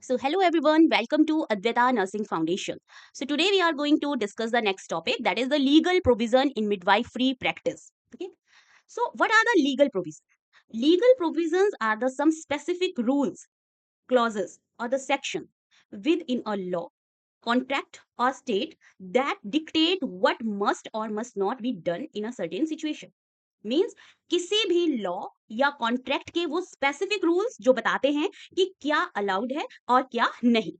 So, hello everyone, welcome to Advaita Nursing Foundation. So, today we are going to discuss the next topic, that is the legal provision in midwifery practice. Okay, so what are the legal provisions? Legal provisions are the some specific rules, clauses, or the section within a law, contract, or state that dictate what must or must not be done in a certain situation. Means किसी भी law या contract के वो specific rules जो बताते हैं कि क्या अलाउड है और क्या नहीं।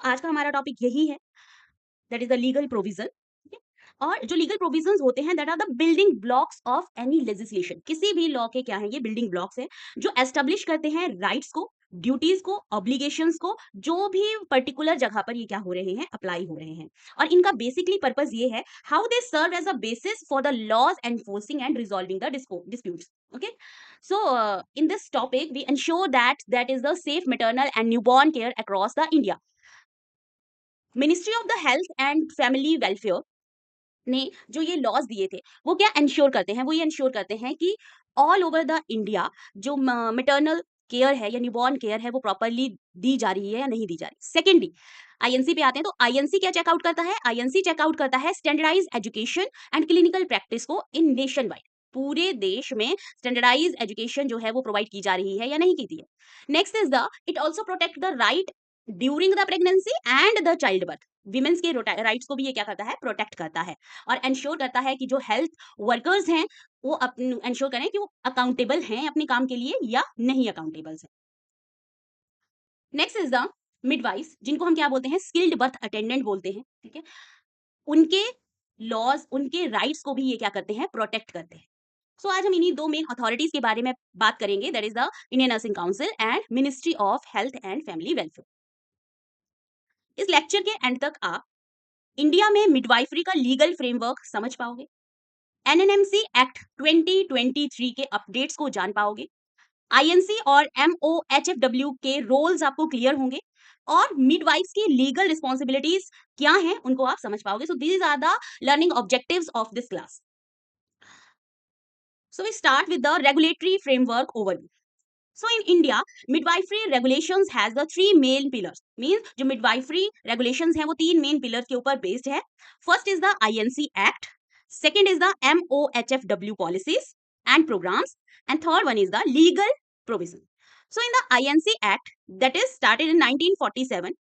आज का हमारा टॉपिक यही है, that is the legal provision. और जो लीगल प्रोविजंस होते हैं that are the building blocks of any legislation. किसी भी लॉ के क्या है, ये बिल्डिंग ब्लॉक्स है जो एस्टेब्लिश करते हैं राइट्स को, ड्यूटीज को, ऑब्लिगेशंस को, जो भी पर्टिकुलर जगह पर ये क्या हो रहे हैं, अप्लाई हो रहे हैं। और इनका बेसिकली पर्पस ये है how they serve as a basis for the laws enforcing and resolving the disputes. Okay, so in this topic we ensure that is the safe maternal and newborn care across the India. Ministry of the Health and Family Welfare ने जो ये laws दिए थे वो क्या ensure करते हैं, वो ये इंश्योर करते हैं कि ऑल ओवर द इंडिया जो मैटरनल केयर है या न्यूबॉर्न केयर है वो प्रॉपरली दी जा रही है या नहीं दी जा रही। सेकेंडली आईएनसी पे आते हैं, तो आईएनसी क्या चेकआउट करता है, आईएनसी चेकआउट करता है standardise education and clinical practice को इन नेशन वाइड। पूरे देश में स्टैंडर्डाइज एजुकेशन जो है वो प्रोवाइड की जा रही है या नहीं की थी। Next is the it also protect the right during the pregnancy and the child birth. Women's के राइट्स को भी ये क्या करता है, प्रोटेक्ट करता है और इंश्योर करता है कि जो हेल्थ वर्कर्स हैं वो इंश्योर करें कि वो अकाउंटेबल हैं अपने काम के लिए या नहीं अकाउंटेबल हैं। नेक्स्ट इज द मिडवाइफ्स, जिनको हम क्या बोलते हैं, स्किल्ड बर्थ अटेंडेंट बोलते हैं। ठीक है, उनके लॉज, उनके राइट्स को भी ये क्या करते हैं, प्रोटेक्ट करते हैं। आज हम इन्हीं दो मेन अथॉरिटीज के बारे में बात करेंगे, that is the Indian Nursing council and ministry of health and family welfare. इस लेक्चर के एंड तक आप इंडिया में मिडवाइफरी का लीगल फ्रेमवर्क समझ पाओगे, एनएनएमसी एक्ट 2023 के अपडेट्स को जान पाओगे, आईएनसी और एमओएचएफडब्ल्यू के रोल्स आपको क्लियर होंगे और मिडवाइफ्स की लीगल रिस्पॉन्सिबिलिटीज क्या हैं उनको आप समझ पाओगे। So these are the learning objectives of this class. So we start with the regulatory framework overview. So in India, midwifery regulations has the three main pillars. Means जो midwifery regulations हैं वो तीन main pillars के ऊपर based है. First is the INC Act, second is the MOHFW policies and programs, and third one is the legal provision. So in the INC Act that is started in 1947,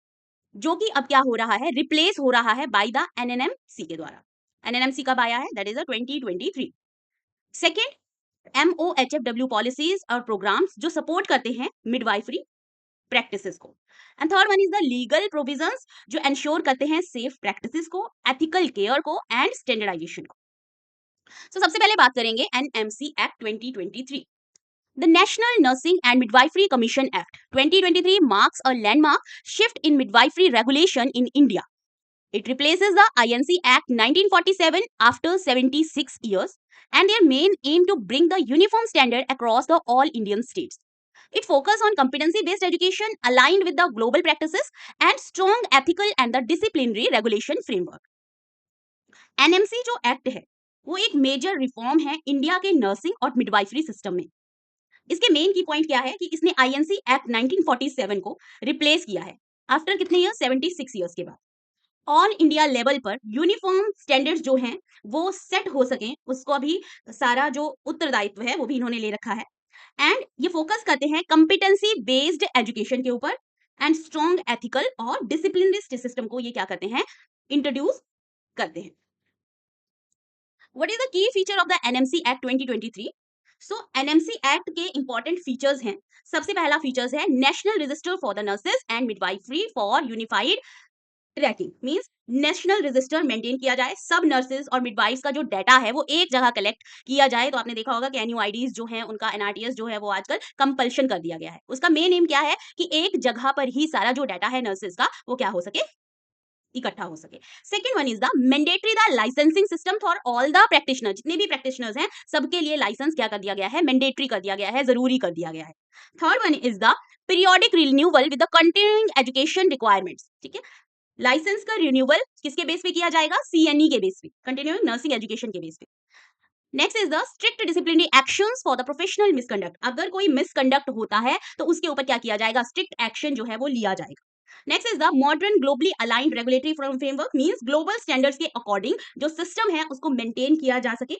जो कि अब क्या हो रहा है, replace हो रहा है by the NNMC के द्वारा। NNMC कब आया है, that is the 2023. Second, MOHFW policies और प्रोग्राम्स जो सपोर्ट करते हैं मिडवाइफरी प्रैक्टिसेस को। And third one is the legal provisions जो इंश्योर करते हैं सेफ प्रैक्टिसेस को, एथिकल केयर को एंड स्टैंडर्डाइजेशन को। सबसे पहले बात करेंगे NMC act 2023। The National Nursing and Midwifery Commission Act 2023 marks a landmark shift in midwifery regulation in India. It replaces the INC Act 1947 after 76 years, and their main aim to bring the uniform standard across the all Indian states. It focuses on competency-based education aligned with the global practices and strong ethical and the disciplinary regulation framework. NMC जो act है वो एक major reform है India के nursing और midwifery system में। इसके main की पॉइंट क्या है कि इसने आईएनसी एक्ट 1947 को रिप्लेस किया है आफ्टर कितने ईयर, 76 ईयर्स के बाद। ऑल इंडिया लेवल पर यूनिफॉर्म स्टैंडर्ड्स जो हैं वो सेट हो सके, उसको भी सारा जो उत्तरदायित्व है वो भी इन्होंने ले रखा है। एंड ये फोकस करते हैं कॉम्पिटेंसी बेस्ड एजुकेशन के ऊपर एंड स्ट्रॉन्ग एथिकल और डिसिप्लिनरी सिस्टम को ये क्या करते हैं, इंट्रोड्यूस करते हैं। What is the key feature of the NMC act 2023? NMC act के इंपॉर्टेंट फीचर्स हैं। सबसे पहला फीचर्स है national register for the nurses and midwifery for unified tracking. Means national register maintain किया जाए, सब नर्सेज और मिडवाइफ्स का जो डाटा है वो एक जगह कलेक्ट किया जाए। तो आपने देखा होगा कि एनयूआईडीज जो हैं उनका एनआरटीएस जो है वो आजकल कंपल्शन कर दिया गया है। उसका मेन एम क्या है कि एक जगह पर ही सारा जो डाटा है नर्सेज का वो क्या हो सके, इकट्ठा हो सके। Second one is the mandatory the licensing system for all the practitioner. जितने भी प्रैक्टिशनर्स हैं सबके लिए लाइसेंस क्या कर दिया गया है, मैंडेटरी कर दिया गया है, जरूरी कर दिया गया है। Third one is the periodic renewal with the continuing education requirements. ठीक है, लाइसेंस का रिन्यूअल किसके बेस पे किया जाएगा, सीएनई के बेस पे, कंटिन्यूइंग नर्सिंग एजुकेशन के बेस पे। Next is the strict disciplinary actions for the professional misconduct. अगर कोई मिसकंडक्ट होता है तो उसके ऊपर क्या किया जाएगा, स्ट्रिक्ट एक्शन जो है वो लिया जाएगा। Next is the modern globally aligned regulatory framework, means global standards के अकॉर्डिंग जो सिस्टम है उसको मेंटेन किया जा सके,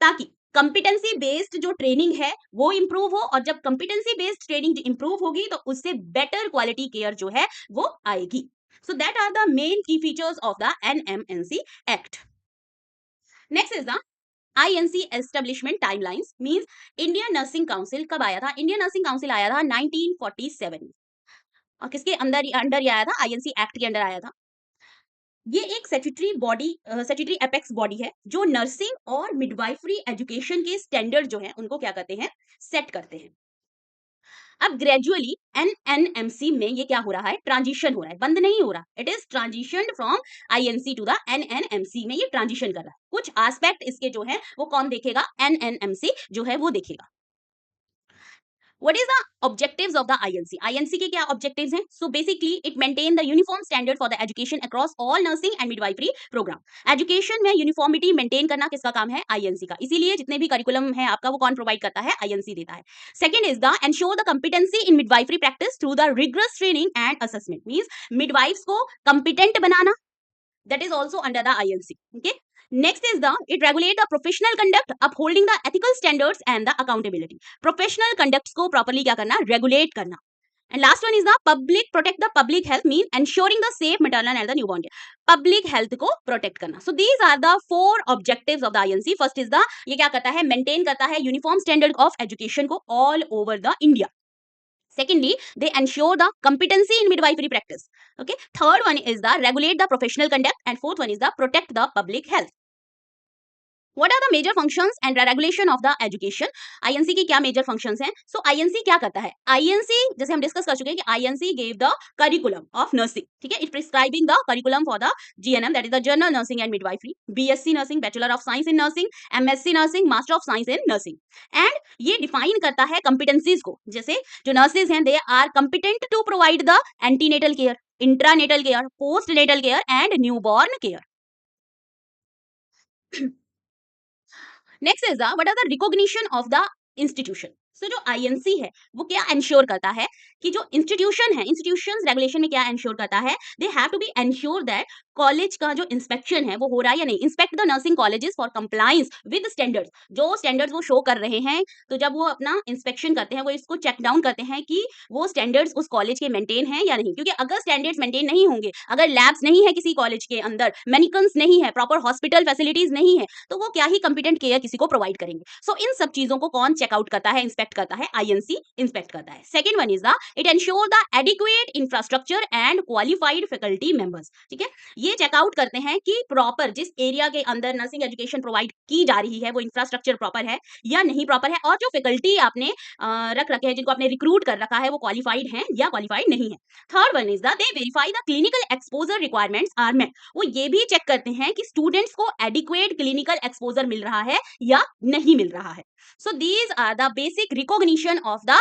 ताकि कंपिटेंसी बेस्ड जो ट्रेनिंग है वो इंप्रूव हो, और जब कंपिटेंसी बेस्ड ट्रेनिंग इंप्रूव होगी तो उससे बेटर क्वालिटी केयर जो है वो आएगी। So that are the main key features of the NMNC act. Next is the INC establishment timelines, means Indian Nursing Council कब आया था? इंडियन नर्सिंग काउंसिल आया था 1947 में। और किसके अंडर ही आया था? आईएनसी एक्ट के अंडर आया था। ये एक statutory body, statutory apex body है जो नर्सिंग और मिडवाइफरी एजुकेशन के स्टैंडर्ड जो है उनको क्या करते हैं, सेट करते हैं। अब ग्रेजुअली एनएनएमसी में ये क्या हो रहा है, ट्रांजिशन हो रहा है, बंद नहीं हो रहा, it is transition from INC to the NNMC में ये ट्रांजिशन कर रहा है। कुछ एस्पेक्ट इसके जो है वो कौन देखेगा, एनएनएमसी जो है वो देखेगा। What is the objectives of the INC? INC के क्या objectives हैं? So basically it maintain the uniform standard for the education across all nursing and midwifery program. Education में uniformity maintain करना किसका काम है? INC का। इसीलिए जितने भी curriculum है आपका वो कौन provide करता है? INC देता है। Second is the ensure the competency in midwifery practice through the rigorous training and assessment. Means midwives को competent banana, that is also under the INC. Okay. Next is the it regulate the professional conduct, upholding the ethical standards and the accountability. Professional conducts को properly क्या करना, regulate करना. And last one is the public, protect the public health, mean ensuring the safe maternal and the newborn care. Public health को protect करना. So these are the 4 objectives of the INC. First is the ये क्या करता है, maintain करता है uniform standard of education को all over the India. Secondly, they ensure the competency in midwifery practice. Okay. Third one is the regulate the professional conduct, and fourth one is the protect the public health. What are the major functions and regulation of the education? INC की क्या major functions हैं? So INC क्या करता है? INC जैसे हम discuss कर चुके हैं कि INC gave the curriculum of nursing, ठीक है? It prescribing the curriculum for the GNM, that is the General Nursing and Midwifery, BSc Nursing, Bachelor of Science in Nursing, MSc Nursing, Master of Science in Nursing, and ये define करता है competencies को, जैसे जो nurses हैं they are competent to provide the antenatal care, intranatal care, postnatal care and newborn care. Next is the what are the recognition of the institution. So जो INC है वो क्या एंश्योर करता है कि जो इंस्टीट्यूशन है, इंस्टीट्यूशंस रेगुलेशन में क्या एंश्योर करता है, they have to be ensure that college का जो इंस्पेक्शन है वो हो रहा है या नहीं। Inspect the nursing colleges for compliance with standards, जो स्टैंडर्ड्स वो शो कर रहे हैं, तो जब वो अपना इंस्पेक्शन करते हैं वो इसको चेक डाउन करते हैं कि वो स्टैंडर्ड्स उस कॉलेज के मेंटेन हैं या नहीं। क्योंकि अगर स्टैंडर्ड्स मेंटेन नहीं होंगे, अगर लैब्स नहीं है किसी कॉलेज के अंदर, मेडिकल्स नहीं है, प्रॉपर हॉस्पिटल फैसिलिटीज नहीं है, तो वो क्या ही कंपिटेंट केयर किसी को प्रोवाइड करेंगे। सो इन सब चीजों को कौन चेकआउट करता है, इंस्पेक्ट करता है, आईएनसी इंस्पेक्ट करता है। Second one is the it ensure the adequate infrastructure and qualified faculty members, ठीक है। ये चेकआउट करते हैं कि प्रॉपर जिस एरिया के अंदर नर्सिंग एजुकेशन प्रोवाइड की जा रही है वो इंफ्रास्ट्रक्चर प्रॉपर है या नहीं प्रॉपर है, और जो फैकल्टी आपने रख रखे हैं, जिनको आपने रिक्रूट कर रखा है, वो क्वालिफाइड हैं या क्वालिफाइड नहीं है। Third one is the they verify the clinical exposure requirements are met. वो ये भी चेक करते हैं कि स्टूडेंट्स को एडिक्वेट क्लिनिकल एक्सपोजर मिल रहा है या नहीं मिल रहा है। So these are the basic recognition of the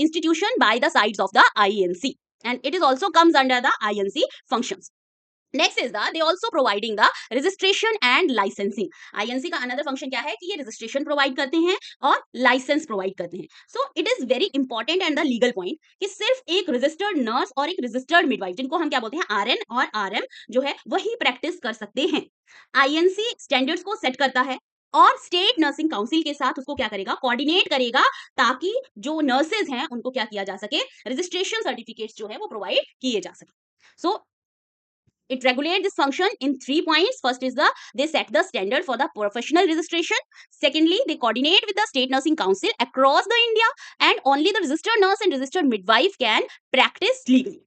institution by the sides of the INC, and it is also comes under the INC functions. Next is the they also providing the registration and licensing. INC का another function क्या है कि ये registration provide करते हैं और license provide करते हैं. So it is very important and the legal point कि सिर्फ एक registered nurse और एक registered midwife, जिनको हम क्या बोलते हैं RN और RM जो है वही practice कर सकते हैं. INC standards को set करता है और स्टेट नर्सिंग काउंसिल के साथ उसको क्या करेगा, कोऑर्डिनेट करेगा, ताकि जो नर्सेज हैं उनको क्या किया जा सके, रजिस्ट्रेशन सर्टिफिकेट्स जो है वो प्रोवाइड किए जा सके. सो it regulates this function in 3 points. First is the they set the standard for the professional registration. Secondly, they coordinate with the state nursing council across the India, and only the registered nurse and registered midwife can practice legally.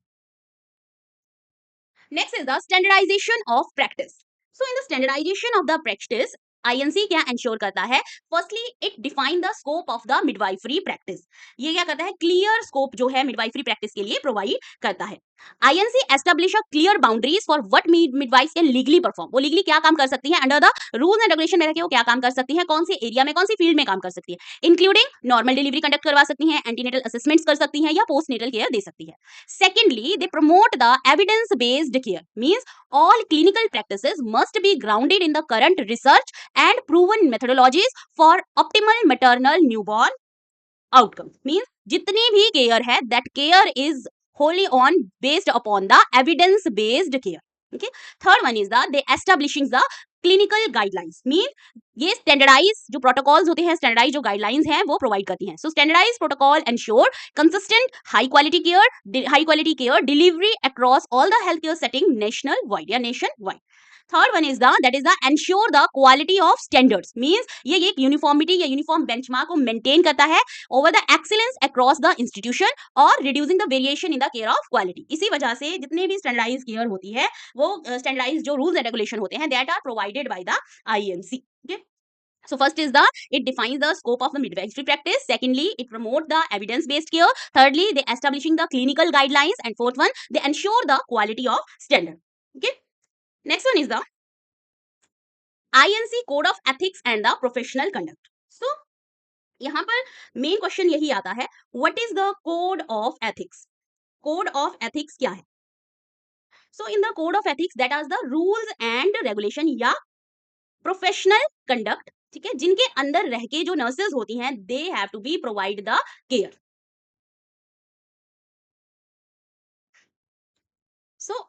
Next is the standardization of practice. So in the standardization of the practice, INC क्या ensure करता है, firstly it define the scope of the midwifery practice. ये क्या करता है, clear scope जो है midwifery practice के लिए प्रोवाइड करता है. INC establish a clear boundaries for what midwife can legally perform, वो लीगली क्या काम कर सकती हैं, under the rules and regulation में रह के वो क्या काम कर सकती हैं, कौन से एरिया में, कौन सी फील्ड में काम कर सकती है, इंक्लूडिंग नॉर्मल डिलीवरी कंडक्ट करवा सकती हैं, एंटीनेटल असेसमेंट्स कर सकती हैं या पोस्टनेटल केयर दे सकती है। Secondly, they promote the evidence based care, means all clinical practices must be grounded in the current research and proven methodologies for optimal maternal newborn outcome, means जितनी भी care है, that care is wholly on based upon the evidence based care. Okay, third one is the they establishing the clinical guidelines, mean ये standardise जो protocols होते हैं, standardise जो guidelines हैं वो प्रोवाइड करती हैं। So standardize protocol ensure consistent high quality care delivery across all the health care setting national wide या nationwide. Third one is the that is the ensure the quality of standards, means ये एक uniformity या uniform benchmark को maintain करता है over the excellence across the institution और reducing the variation in the care of quality. इसी वजह से जितने भी स्टैंडर्डाइज केयर होती है वो स्टैंडर्डाइज जो रूल्स एंड रेगुलेशन होते हैं that are provided by the IMC. Okay. So first is the it defines the scope of the midwifery practice. Secondly, it promote the evidence-based care. Thirdly, they establishing the clinical guidelines. And fourth one, they ensure the quality of standard. Okay. Next one is the INC Code of Ethics and the Professional Conduct. So यहाँ पर main question यही आता है, what is the code of ethics? Code of ethics क्या है? So in the code of ethics that are the rules and regulation या professional conduct, ठीक है, जिनके अंदर रह के जो नर्सेज होती हैं they have to be provide the care. So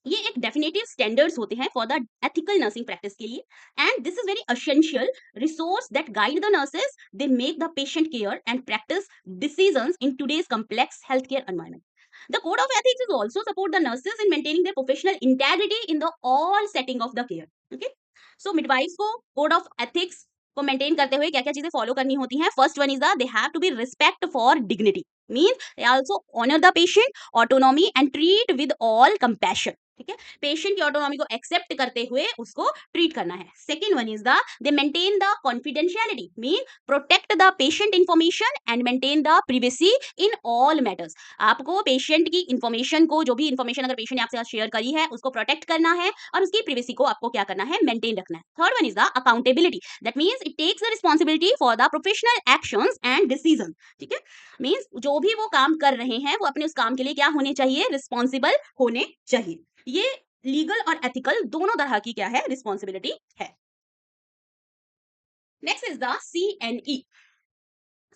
ये एक डेफिनेटिव स्टैंडर्ड्स होते हैं for the ethical nursing practice के लिए and this is very essential resource that guide the nurses, they make the patient care and practice decisions in today's complex healthcare environment. The code of ethics is also support the nurses in maintaining their professional integrity in the all setting of the care. Okay, so midwives को code of ethics को maintain करते हुए क्या क्या चीजें follow करनी होती हैं? First one is the they have to be respect for dignity, means they also honour the patient autonomy and treat with all compassion, ठीक है, पेशेंट की ऑटोनॉमी को एक्सेप्ट करते हुए उसको ट्रीट करना है। Second one is the they maintain the confidentiality, mean protect the patient information and maintain the privacy in all matters. आपको पेशेंट की इंफॉर्मेशन को, जो भी इंफॉर्मेशन अगर पेशेंट ने आपसे शेयर करी है उसको प्रोटेक्ट करना है और उसकी प्रिवेसी को आपको क्या करना है? मेंटेन रखना है। Third one is the accountability, that means it takes the responsibility for the professional actions and decision, ठीक है, मींस जो भी वो काम कर रहे हैं वो अपने उस काम के लिए क्या होने चाहिए? रिस्पॉन्सिबल होने चाहिए। ये लीगल और एथिकल दोनों तरह की क्या है? रिस्पॉन्सिबिलिटी है। Next is the CNE.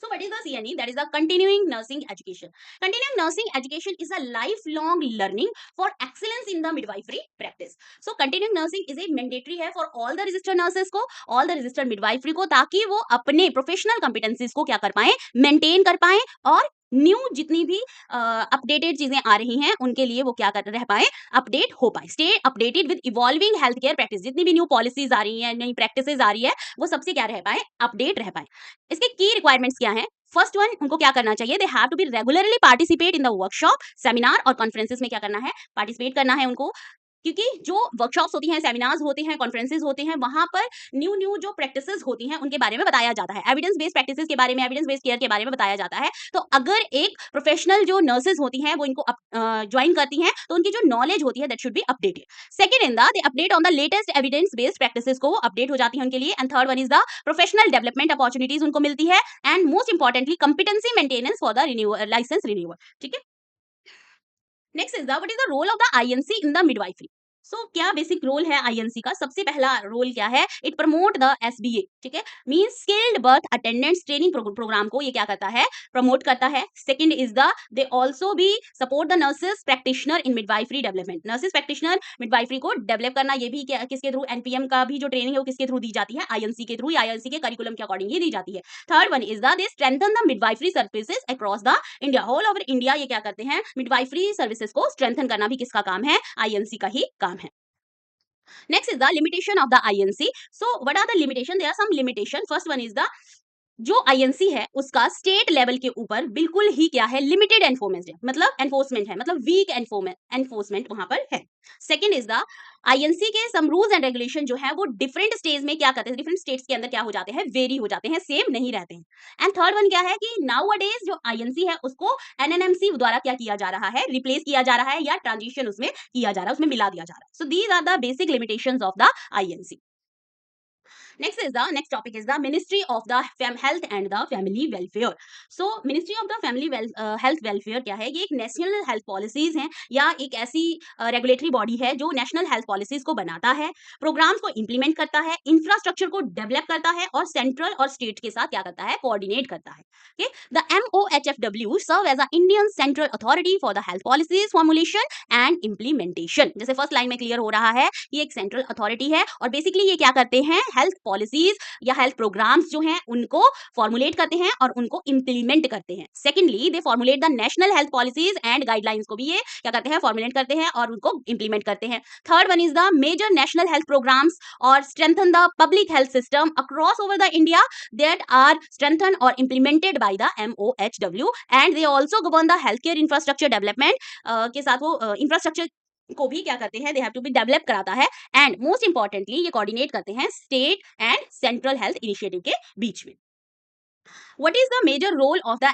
So what is the CNE? That is the continuing nursing education. Continuing nursing education is a lifelong learning for excellence in the midwifery practice. So continuing nursing is a mandatory है for all the registered nurses को, all the registered midwifery को, ताकि वो अपने professional competencies को क्या कर पाएं? maintain कर पाएं और न्यू जितनी भी अपडेटेड चीजें आ रही हैं उनके लिए वो क्या कर रह पाए? अपडेट हो पाए, stay updated with evolving health care practice. जितनी भी न्यू पॉलिसीज आ रही हैं, नई प्रैक्टिसेस आ रही है, वो सबसे क्या रह पाए? अपडेट रह पाए। इसके की रिक्वायरमेंट्स क्या हैं? फर्स्ट वन, उनको क्या करना चाहिए? They have to be regularly participate in the workshop, seminar और कॉन्फ्रेंसेस में क्या करना है? पार्टिसिपेट करना है उनको, क्योंकि जो वर्कशॉप्स होती हैं, सेमिनार्स होते हैं, कॉन्फ्रेंसेस होते हैं, वहां पर न्यू न्यू जो प्रैक्टिसेस होती हैं उनके बारे में बताया जाता है, एविडेंस बेस्ड प्रैक्टिसेस के बारे में, एविडेंस बेस्ड केयर के बारे में बताया जाता है। तो अगर एक प्रोफेशनल जो नर्सेज होती हैं वो इनको ज्वाइन करती हैं तो उनकी जो नॉलेज होती है that should be updated. Second in the they update on the latest evidence based practices को अपडेट हो जाती है उनके लिए। And third one is the professional development opportunities उनको मिलती है and most importantly competency maintenance for the renewal, license renewal, ठीक है। Next is the what is the role of the INC in the midwifery. So क्या basic role है INC का? सबसे पहला रोल क्या है? इट प्रमोट द SBA, ठीक है, mean skilled birth attendants training programme को ये क्या करता है? प्रमोट करता है। Second is the they also भी support the nurses practitioner in midwifery development. Nurses practitioner midwifery को डेवलप करना ये भी क्या, किसके थ्रू? NPM का भी जो ट्रेनिंग है वो किसके थ्रू दी जाती है? INC के थ्रू, या INC के करिकुलम के अकॉर्डिंग ही दी जाती है। Third one is the they strengthen the midwifery services across the India, all over India ये क्या करते हैं? मिडवाइफरी सर्विसेज को स्ट्रेंथन करना भी किसका काम है? INC का ही काम है। Next is the limitation of the INC. So what are the limitation? There are some limitation. First one is the जो आईएनसी है उसका स्टेट लेवल के ऊपर बिल्कुल ही क्या है, लिमिटेड एनफोर्समेंट है, मतलब एनफोर्समेंट है, मतलब वीक एनफोर्समेंट वहां पर है। सेकंड इज द आईएनसी के सम रूल्स एंड रेगुलेशन जो है वो डिफरेंट स्टेज में क्या करते हैं, डिफरेंट स्टेट्स के अंदर क्या हो जाते हैं, वेरी हो जाते हैं, सेम नहीं रहते हैं। एंड थर्ड वन क्या है कि नाउ अडेज जो आईएनसी है उसको एनएनएमसी द्वारा क्या किया जा रहा है, रिप्लेस किया जा रहा है या ट्रांजिशन उसमें किया जा रहा है, उसमें मिला दिया जा रहा है। So these are the basic limitations of the INC. Next topic is the Ministry of the Health and the Family Welfare. So Ministry of the Family Health Welfare क्या है, ये एक नेशनल हेल्थ पॉलिसीज है या एक ऐसी regulatory body है जो नेशनल हेल्थ पॉलिसीज को बनाता है, प्रोग्राम्स को इंप्लीमेंट करता है, इंफ्रास्ट्रक्चर को डेवलप करता है और सेंट्रल और स्टेट के साथ क्या करता है, कोऑर्डिनेट करता है। Okay? The MOHFW serve as a Indian central authority for the health policies formulation and implementation. जैसे फर्स्ट लाइन में क्लियर हो रहा है, ये एक सेंट्रल अथॉरिटी है और बेसिकली ये क्या करते हैं, हेल्थ पॉलिसीज या हेल्थ प्रोग्राम्स जो हैं उनको फॉर्मुलेट करते हैं और उनको इंप्लीमेंट करते हैं। Secondly they formulate the national health policies and guidelines को भी ये क्या करते हैं, फॉर्मुलेट करते हैं और उनको इंप्लीमेंट करते हैं। Third one is the major national health programmes और strengthen the public health system across over the India that are strengthened or implemented by the MOHW and they also govern the healthcare infrastructure development के साथ वो infrastructure को भी क्या करते हैं, they have to be develop कराता है एंड मोस्ट इंपॉर्टेंटली ये कोऑर्डिनेट करते हैं state and central health initiative के बीच में। What is the major role of the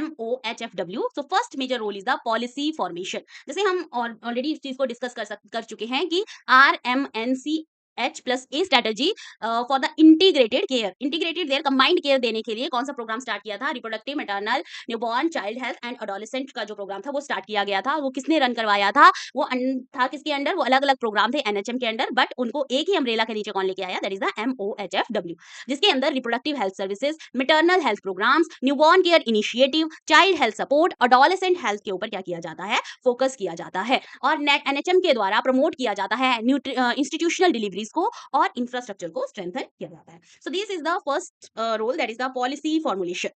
MOHFW? So first major role is the policy formation. जैसे हम ऑलरेडी इस चीज को डिस्कस कर चुके हैं कि RMNC H+A strategy for the integrated care combined care देने के लिए कौन सा प्रोग्राम स्टार्ट किया था, reproductive maternal newborn child health and adolescent का जो प्रोग्राम था वो स्टार्ट किया गया था। वो किसने रन करवाया था, वो था किसके अंडर, वो अलग अलग प्रोग्राम थे एनएचएम के अंडर, बट उनको एक ही अम्ब्रेला के नीचे कौन लेके आया, दैट इज द MOHFW, जिसके अंदर reproductive health services, maternal health programmes, newborn care initiative, child health support, adolescent health के ऊपर क्या किया जाता है, फोकस किया जाता है और एनएचएम के द्वारा प्रमोट किया जाता है इंस्टीट्यूशनल डिलीवरीज को और इंफ्रास्ट्रक्चर को स्ट्रेंथन किया जाता है। So this is the first role, that is the policy formulation.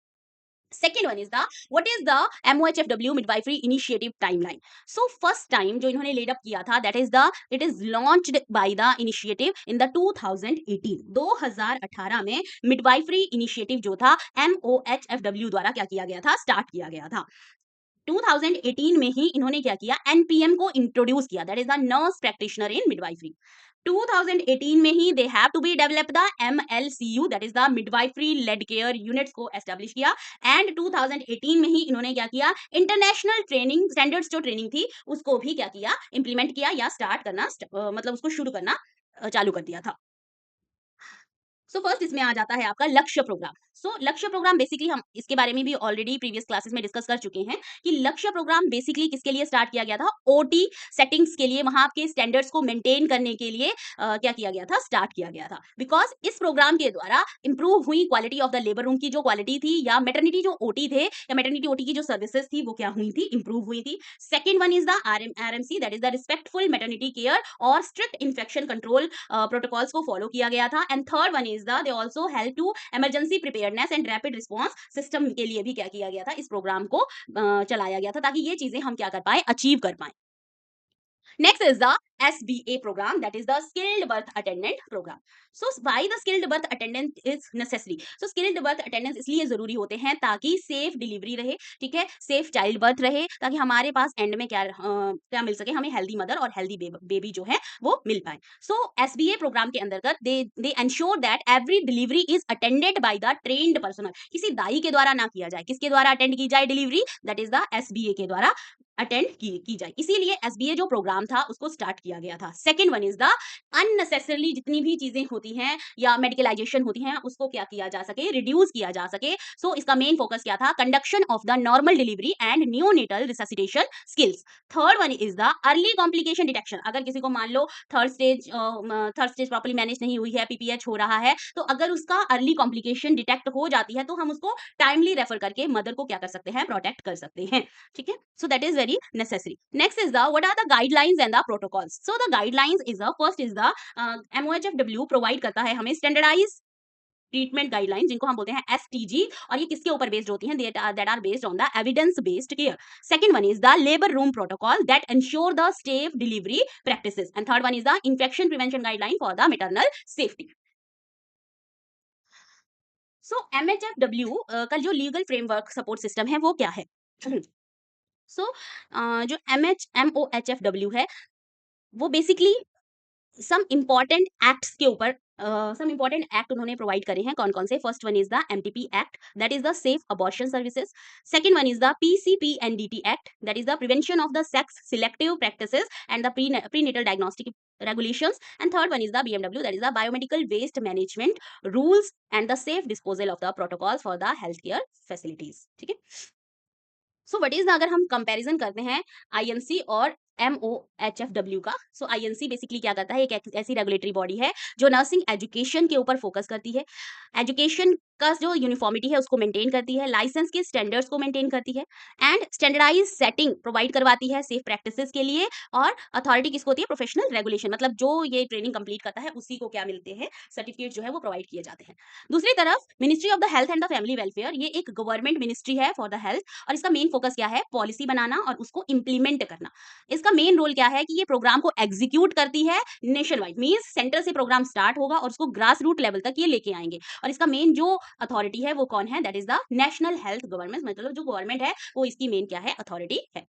Second one is the what is the MOHFW midwifery initiative timeline? So first time जो इन्होंने लेड अप किया था, that is the it is launched by the initiative in the 2018 2018 में midwifery initiative जो था MOHFW द्वारा क्या किया गया था, स्टार्ट किया गया था। 2018 में ही इन्होंने क्या किया, एनपीएम को इंट्रोड्यूस किया, that is the nurse practitioner in midwifery. 2018 में ही they have to be develop the MLCU, that is the midwifery led care units को एस्टेब्लिश किया एंड 2018 में ही इन्होंने क्या किया, इंटरनेशनल ट्रेनिंग स्टैंडर्ड्स जो ट्रेनिंग थी उसको भी क्या किया, इंप्लीमेंट किया या स्टार्ट करना मतलब उसको शुरू करना चालू कर दिया था। सो फर्स्ट इसमें आ जाता है आपका लक्ष्य प्रोग्राम। लक्ष्य प्रोग्राम बेसिकली हम इसके बारे में भी ऑलरेडी प्रीवियस क्लासेस में डिस्कस कर चुके हैं कि लक्ष्य प्रोग्राम बेसिकली किसके लिए स्टार्ट किया गया था, ओटी सेटिंग्स के लिए, वहां आपके स्टैंडर्ड्स को मेंटेन करने के लिए क्या किया गया था, स्टार्ट किया गया था। बिकॉज इस प्रोग्राम के द्वारा इंप्रूव हुई quality of the labour room की जो क्वालिटी थी या मेटर्निटी जो ओटी थे या मेटर्निटी ओटी की जो सर्विसेज थी वो क्या हुई थी, इंप्रूव हुई थी। Second one is the RMC, that is the respectful maternity care और स्ट्रिक्ट इन्फेक्शन कंट्रोल प्रोटोकॉल्स को फॉलो किया गया था। And third one is the they also help to emergency preparedness and rapid response system के लिए भी क्या किया गया था, इस प्रोग्राम को चलाया गया था ताकि ये चीजें हम क्या कर पाए, अचीव कर पाए। Next is the SBA program, that is the skilled birth attendant program. So why the skilled birth attendant is necessary? So skilled birth attendants इसलिए जरूरी होते हैं ताकि सेफ डिलीवरी रहे, ठीक है, सेफ चाइल्ड बर्थ रहे, ताकि हमारे पास एंड में क्या मिल सके, हमें हेल्दी मदर और हेल्दी बेबी जो है वो मिल पाए। सो SBA प्रोग्राम के अंतर्गत they ensure that every delivery is attended by the trained personnel, किसी दाई के द्वारा ना किया जाए, किसके द्वारा अटेंड की जाए delivery, that is the SBA के द्वारा अटेंड की जाए, इसीलिए SBA जो प्रोग्राम था उसको स्टार्ट किया गया था। Second one is the unnecessarily जितनी भी चीजें होती हैं या मेडिकलाइजेशन होती हैं उसको क्या किया जा सके, रिड्यूस किया जा सके। सो इसका मेन फोकस क्या था, conduction of the normal delivery and neonatal resuscitation skills. Third one is the early complication detection, अगर किसी को मान लो थर्ड स्टेज प्रॉपर्ली मैनेज नहीं हुई है, PPH हो रहा है, तो अगर उसका अर्ली कॉम्प्लिकेशन डिटेक्ट हो जाती है तो हम उसको टाइमली रेफर करके मदर को क्या कर सकते हैं, प्रोटेक्ट कर सकते हैं, ठीक है। So that is very necessary. Next is the what are the guidelines and the protocols. So the guidelines is the first is the MOHFW provide करता है हमें standardized ट्रीटमेंट गाइडलाइन जिनको हम बोलते हैं STG, और ये किसके ऊपर बेस्ड होती हैं, that are based on the evidence based care. Second one is the labour room protocol that ensure the safe delivery practices and third one is the infection prevention guideline for the maternal safety. So MHFW का जो legal framework support system है वो क्या है? सो जो MOHFW है वो basically some important acts के ऊपर सम इम्पॉर्टेंट एक्ट उन्होंने प्रोवाइड करे हैं। कौन कौन से? First one is the MTP act, that is the safe abortion services. Second one is the PCPNDT act, that is the prevention of the sex selective practices and the prenatal diagnostic regulations, and third one is the BMW, that is the biomedical waste management rules and the safe disposal of the protocols for the healthcare facilities। ठीक है, so what is the, अगर हम comparison करते हैं INC और MOHFW का, सो INC basically क्या करता है, एक ऐसी रेगुलेटरी बॉडी है जो नर्सिंग एजुकेशन के ऊपर फोकस करती है, एजुकेशन का जो यूनिफॉर्मिटी है उसको मेंटेन करती है, लाइसेंस के स्टैंडर्ड्स को मेंटेन करती है, एंड स्टैंडर्डाइज सेटिंग प्रोवाइड करवाती है सेफ प्रैक्टिसेस के लिए। और अथॉरिटी किसको होती है? प्रोफेशनल रेगुलेशन, मतलब जो ये ट्रेनिंग कंप्लीट करता है उसी को क्या मिलते हैं? सर्टिफिकेट जो है वो प्रोवाइड किए जाते हैं। दूसरी तरफ ministry of the health and the family welfare, ये एक गवर्नमेंट मिनिस्ट्री है फॉर द हेल्थ, और इसका मेन फोकस क्या है? पॉलिसी बनाना और उसको इंप्लीमेंट करना। इसका मेन रोल क्या है कि ये प्रोग्राम को एग्जीक्यूट करती है नेशन वाइड, मींस सेंटर से प्रोग्राम स्टार्ट होगा और उसको ग्रास रूट लेवल तक ये लेके आएंगे। और इसका मेन जो अथॉरिटी है वो कौन है? That is the national health government, मतलब जो गवर्नमेंट है वो इसकी मेन क्या है? अथॉरिटी है।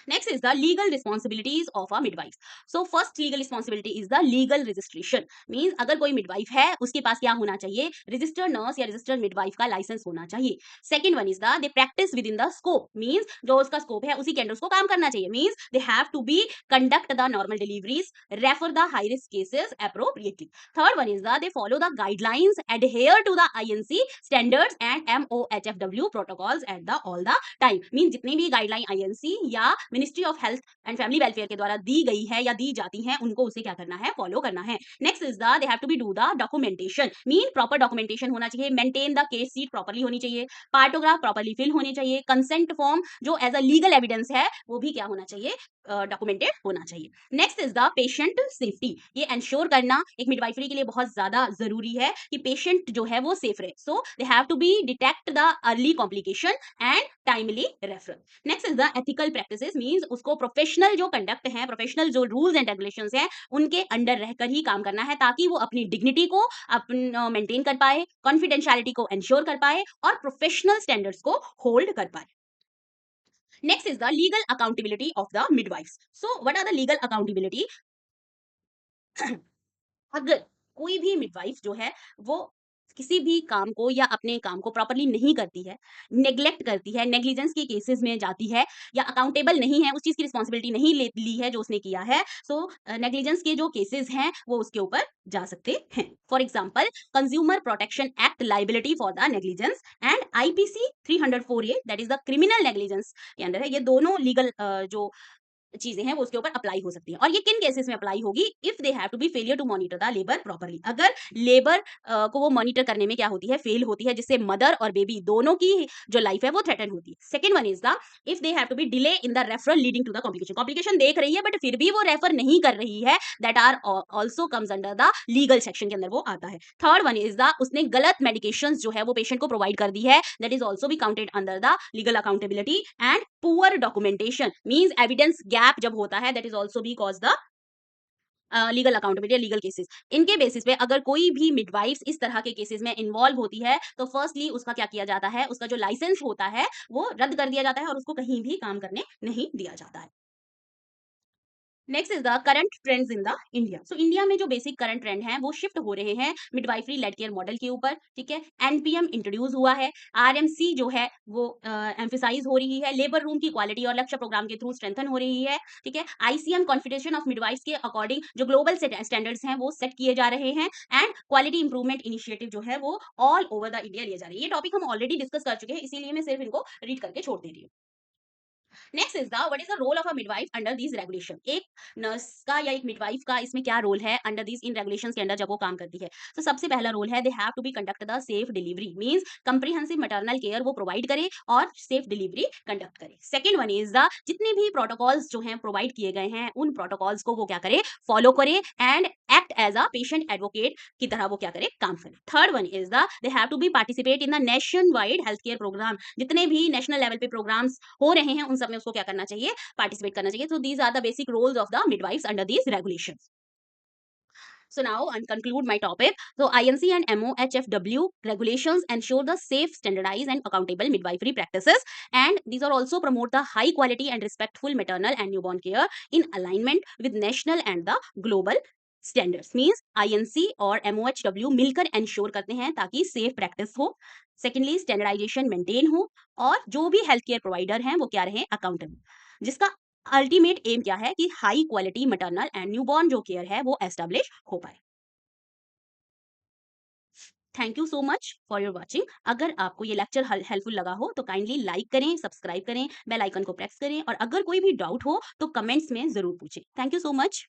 Next is the legal responsibilities of a midwife. So first legal responsibility is the legal registration. Means अगर कोई midwife है उसके पास क्या होना चाहिए? Registered nurse या registered midwife का license होना चाहिए। Second one is the they practice within the scope. Means जो उसका scope है उसी के अंदर उसको काम करना चाहिए। Means they have to be conduct the normal deliveries, refer the high risk cases appropriately. Third one is the they follow the guidelines, adhere to the INC standards and MOHFW protocols at the all the time। Means जितनी भी guideline INC या ministry of health and family welfare के द्वारा दी गई है या दी जाती है उनको उसे क्या करना है? फॉलो करना है। Next is the they have to be do the documentation, mean proper documentation होना चाहिए, maintain the case sheet properly होनी चाहिए, पार्टोग्राफ प्रॉपर्ली फिल होने चाहिए, कंसेंट फॉर्म जो एज अ लीगल एविडेंस है वो भी क्या होना चाहिए? डॉक्यूमेंटेड होना चाहिए। Next is the patient safety, ये एंश्योर करना एक मिडवाइफरी के लिए बहुत ज्यादा जरूरी है कि पेशेंट जो है वो सेफ रहे। So they have to be detect the early complication and timely referral. Next is the ethical practices, means उसको प्रोफेशनल जो कंडक्ट है, प्रोफेशनल जो रूल्स एंड रेगुलेशंस हैं उनके अंडर रहकर ही काम करना है ताकि वो अपनी डिग्निटी को अपन मेंटेन कर पाए, कॉन्फिडेंशियलिटी को एंश्योर कर पाए और प्रोफेशनल स्टैंडर्ड्स को होल्ड कर पाए। Next is the legal accountability of the midwives. So what are the legal accountability? अगर कोई भी मिडवाइफ जो है वो किसी भी काम को या अपने काम को प्रॉपर्ली नहीं करती है, नेग्लेक्ट करती है, नेग्लिजेंस के केसेस में जाती है या अकाउंटेबल नहीं है, उस चीज की रिस्पॉन्सिबिलिटी नहीं ले ली है जो उसने किया है, सो नेग्लिजेंस के जो केसेस हैं वो उसके ऊपर जा सकते हैं। For example consumer protection act liability for the negligence and IPC 304A that is the criminal negligence के अंदर है। ये दोनों लीगल जो चीजें हैं वो उसके ऊपर अप्लाई हो सकती हैं। और ये किन केसेस में अप्लाई होगी? If they have to be failure to monitor the labour properly, अगर लेबर को वो मॉनिटर करने में क्या होती है? फेल होती है, जिससे मदर और बेबी दोनों की जो लाइफ है वो थ्रेटन होती है। Second one is the if they have to be delay in the referral leading to the complication, complication देख रही है बट फिर भी वो रेफर नहीं कर रही है, that are also comes under the legal section के अंदर वो आता है। थर्ड वन इज द उसने गलत मेडिकेशन जो है वो पेशेंट को प्रोवाइड कर दी है, that is also be counted under the legal accountability. And poor documentation means evidence gap जब होता है, that is also be cause the legal accountability, legal cases. इनके बेसिस पे अगर कोई भी मिडवाइफ्स इस तरह के केसेस में इन्वॉल्व होती है तो फर्स्टली उसका क्या किया जाता है? उसका जो लाइसेंस होता है वो रद्द कर दिया जाता है और उसको कहीं भी काम करने नहीं दिया जाता है। Next is the current trends in the India. So India में जो बेसिक करंट ट्रेंड है वो शिफ्ट हो रहे हैं मिडवाइफरी लेड केयर मॉडल के ऊपर। ठीक है, NPM इंट्रोड्यूस हुआ है, RMC जो है वो एम्फेसाइज हो रही है, लेबर रूम की क्वालिटी और लक्ष्य प्रोग्राम के थ्रू स्ट्रेंथन हो रही है। ठीक है, ICM कॉन्फिडेंशियल ऑफ मिडवाइफ्स के अकॉर्डिंग जो ग्लोबल स्टैंडर्ड्स हैं वो सेट किए जा रहे हैं एंड क्वालिटी इंप्रूवमेंट इनिशिएटिव जो है वो ऑल ओवर द इंडिया लिए जा रही है। ये टॉपिक हम ऑलरेडी डिस्कस कर चुके हैं, इसीलिए मैं सिर्फ इनको रीड करके छोड़ दे रही हूँ। Next is the what is the role of a midwife under this regulation. एक नर्स का या एक मिडवाइफ का इसमें क्या रोल है अंडर दिस इन रेगुलेशंस के अंदर जब वो काम करती है? तो सबसे पहला रोल है they have to be conduct the safe delivery, means comprehensive maternal care वो प्रोवाइड करे और सेफ डिलीवरी कंडक्ट करे। सेकंड वन इज द जितने भी प्रोटोकॉल्स जो हैं प्रोवाइड किए गए हैं उन प्रोटोकॉल्स को वो क्या करे? फॉलो करे and act as a patient advocate की तरह वो क्या करे? काम करे। Third one is the they have to be participate in the nationwide health care programme, जितने भी नेशनल लेवल पे प्रोग्राम्स हो रहे हैं उन सब में उसको क्या करना चाहिए? पार्टिसिपेट करना चाहिए। So these are the basic roles of the midwifes under these regulations. So now I'll conclude my topic. So INC and MOHFW regulations ensure the safe, standardized, and accountable midwifery practices, and these are also promote the high quality and respectful maternal and newborn care in alignment with national and the global standards means INC और एमओएचडब्ल्यू मिलकर ensure करते हैं ताकि safe practice हो, secondly standardisation maintain हो, और जो भी हेल्थ केयर प्रोवाइडर हैं वो क्या रहे अकाउंटेबल, जिसका अल्टीमेट एम क्या है कि high quality maternal and newborn जो केयर है वो एस्टेब्लिश हो पाए। Thank you so much for your watching. अगर आपको ये लेक्चर हेल्पफुल लगा हो तो काइंडली लाइक करें, सब्सक्राइब करें, बेल आइकन को प्रेस करें, और अगर कोई भी डाउट हो तो कमेंट्स में जरूर पूछें। Thank you so much.